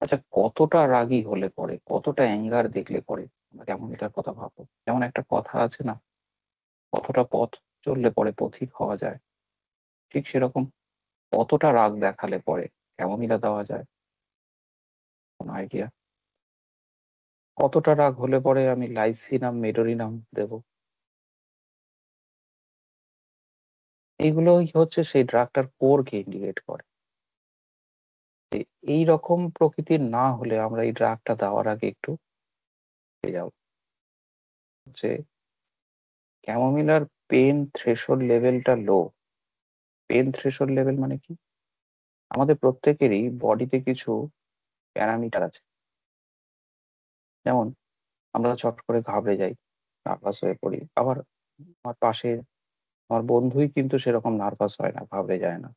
আচ্ছা, কতটা রাগী হলে পরে, কতটা অ্যাঙ্গার দেখলে পরে আমরা কেমন এটার কথা ভাববো? যেমন একটা কথা আছে না, কতটা পথ চললে পরে পথিক হওয়া যায়, ঠিক সেরকম কতটা রাগ দেখালে পরে ক্যামোমিলা দেওয়া যায়? কোনো আইডিয়া? কতটা রাগ হলে পরে আমি লাইসিনাম মেডোরিনাম দেব? এইগুলোই হচ্ছে সেই ড্রাগটার কোরকে ইন্ডিকেট করে। যে এই রকম প্রকৃতির না হলে আমরা এই ড্রাগটা দেওয়ার আগে একটু পেয়ে যাবো যে ক্যামোমিলার পেন থ্রেশহোল্ড লেভেলটা লো। পেন থ্রেশহোল্ড লেভেল মানে কি? আমাদের প্রত্যেকেরই বডিতে কিছু প্যারামিটার আছে। যেমন আমরা চট করে ঘাবড়ে যাই, নার্ভাস হয়ে পড়ি। আবার আমার পাশে আমার বন্ধুই কিন্তু সেরকম নার্ভাস হয় না, ঘাবড়ে যায় না।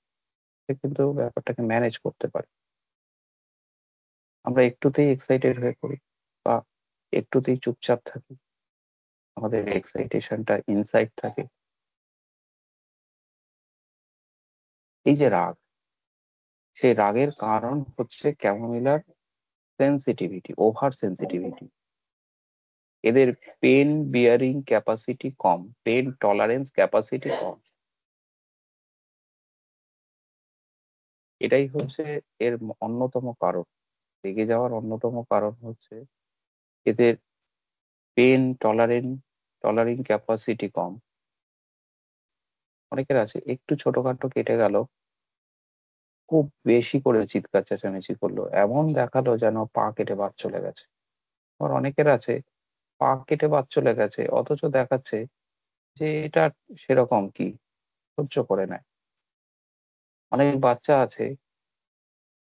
সে কিন্তু ব্যাপারটাকে ম্যানেজ করতে পারে। আমরা একটুতেই এক্সাইটেড হয়ে পড়ি বা একটুতেই চুপচাপ থাকি। আমাদের এক্সাইটেশনটা ইনসাইড থাকে। এই যে রাগ, সেই রাগের কারণ হচ্ছে ক্যামোমিলার সেন্সিটিভিটি, ওভার সেন্সিটিভিটি। এদের পেন বিয়ারিং ক্যাপাসিটি কম, পেন টলারেন্স ক্যাপাসিটি কম। এটাই হচ্ছে এর অন্যতম কারণ। রেগে যাওয়ার অন্যতম কারণ হচ্ছে এদের পেন টলারিং ক্যাপাসিটি কম। অনেকের আছে একটু ছোটখাটো কেটে গেল, খুব বেশি করে চিৎকার চেঁচামেচি করলো, এমন দেখালো যেন পা কেটে বাদ চলে গেছে। আবার অনেকের আছে পা কেটে বাদ চলে গেছে অথচ দেখাচ্ছে যে এটা সেরকম কি, সহ্য করে নেয়। অনেক বাচ্চা আছে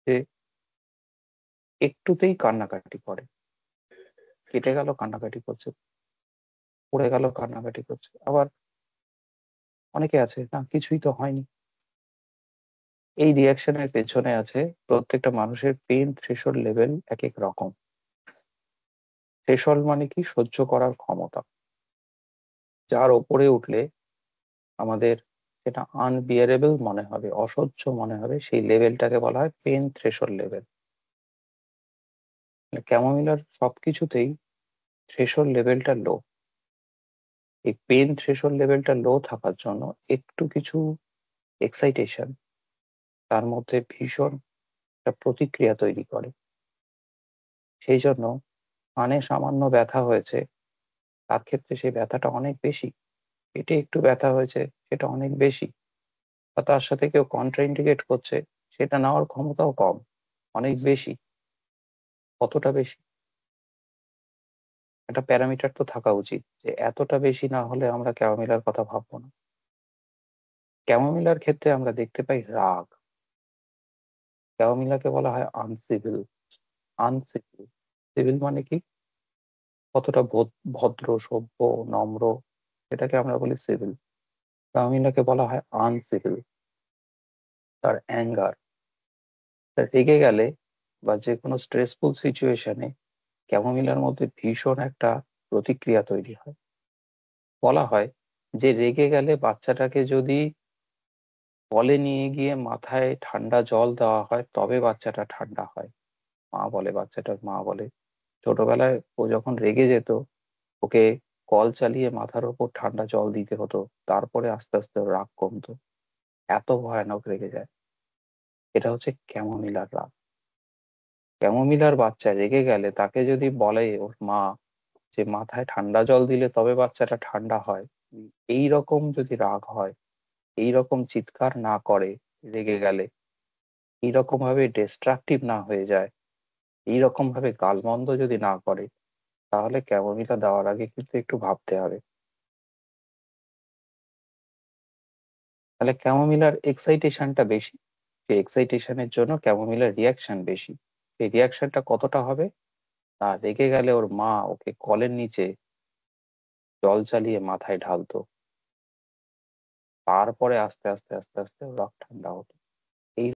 যে একটুতেই কান্নাকাটি করে, কেটে গেল কান্নাকাটি করছে, পড়ে গেল কান্নাকাটি করছে। আবার অনেকে আছে না, কিছুই তো হয়নি। এই রিয়াকশনের পেছনে আছে প্রত্যেকটা মানুষের পেইন থ্রেশহোল্ড লেভেল এক এক রকম। থ্রেশহোল্ড মানে কি? সহ্য করার ক্ষমতা। যার ওপরে উঠলে আমাদের সেটা আনবিয়ারেবল মনে হবে, অসহ্য মনে হবে, সেই লেভেলটাকে বলা হয় পেন থ্রেশহোল্ড লেভেল। ক্যামোমিলার সবকিছুতেই থ্রেশহোল্ড লেভেলটা লো। এই পেন থ্রেশহোল্ড লেভেলটা লো থাকার জন্য একটু কিছু এক্সাইটেশন তার মধ্যে ভীষণ একটা প্রতিক্রিয়া তৈরি করে। সেই জন্য কানে সামান্য ব্যথা হয়েছে, তার ক্ষেত্রে সেই ব্যথাটা অনেক বেশি। পেটে একটু ব্যথা হয়েছে, সেটা অনেক বেশি। বা তার সাথে কেউ কন্ট্রাইন্ডিকেট করছে, সেটা নেওয়ার ক্ষমতাও কম, অনেক বেশি। কতটা বেশি? একটা প্যারামিটার তো থাকা উচিত যে এতটা বেশি না হলে আমরা ক্যামোমিলার কথা ভাববো না। ক্যামোমিলার ক্ষেত্রে আমরা দেখতে পাই রাগ। ক্যামোমিলাকে বলা হয় আনসিভিল। আনসিভিল, সিভিল মানে কি? কতটা ভদ্র, সভ্য, নম্র, এটাকে আমরা বলি সিভিল। ক্যামোমিলাকে বলা হয় আনসিভিল। তার অ্যাঙ্গার, তার রেগে গেলে বা যে কোনো স্ট্রেসফুল সিচুয়েশনে ক্যামোমিলার মধ্যে ভীষণ একটা প্রতিক্রিয়া তৈরি হয়। বলা হয় যে রেগে গেলে বাচ্চাটাকে যদি কলে নিয়ে গিয়ে মাথায় ঠান্ডা জল দেওয়া হয় তবে বাচ্চাটা ঠান্ডা হয়। বাচ্চাটার মা বলে ছোটবেলায় ও যখন রেগে যেত, ওকে কল চালিয়ে মাথার ওপর ঠান্ডা জল দিতে হতো, তারপরে আস্তে আস্তে ওর রাগ কমতো। এত ভয়ানক রেগে যায়। এটা হচ্ছে ক্যামোমিলার রাগ। ক্যামোমিলার বাচ্চা রেগে গেলে তাকে যদি বলে ওর মা যে মাথায় ঠান্ডা জল দিলে তবে বাচ্চাটা ঠান্ডা হয়, এই রকম যদি রাগ হয়, এই রকম চিৎকার না করে রেগে গেলে, এইরকম ভাবে ডিস্ট্রাকটিভ না হয়ে যায়, এইরকম ভাবে গালমন্দ যদি না করে, তাহলে ক্যামোমিলা দেওয়ার আগে কিন্তু একটু ভাবতে হবে। তাহলে ক্যামোমিলার এক্সাইটেশনটা বেশি, সেই এক্সাইটেশনের জন্য ক্যামোমিলার রিয়াকশন বেশি। সেই রিয়াকশনটা কতটা হবে? আর রেগে গেলে ওর মা ওকে কলের নিচে জল চালিয়ে মাথায় ঢালতো, তারপরে আস্তে আস্তে আস্তে আস্তে ওর রাগ ঠান্ডা হতো।